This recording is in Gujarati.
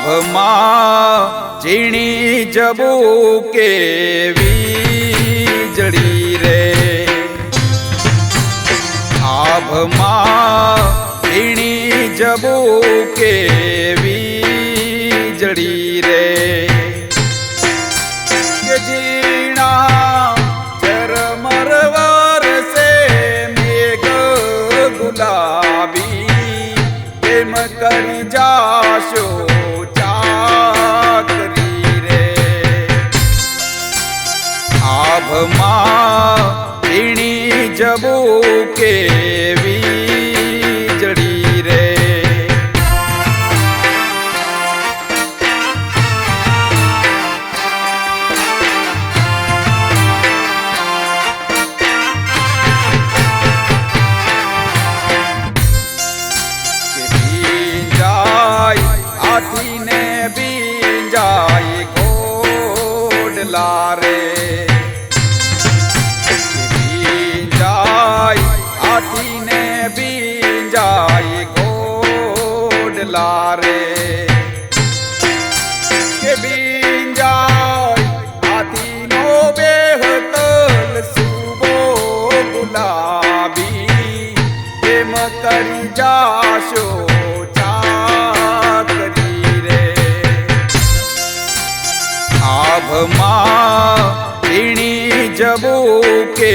આભમાં ઝીણી જબુ કે વીજળી રે, આભમાં ઝીણી જબુ કે વીજળી રે, કે ઝીણા ઝરમર વરસે મેઘ ગુલાબી, એમ કરી જાશો ચાકરી રે, આભમાં ઝીણી જબુ કે વીજળી રે. હાથીને બીંજાય ઘોડલા રે, બીંજાય હાથીને બીંજાય ઘોડલા રે, કે બીંજાય હાથીનો બેહતલ સુબો ગુલાબી, એમ કરી જાશો આભમાં ઝીણી જબુ કે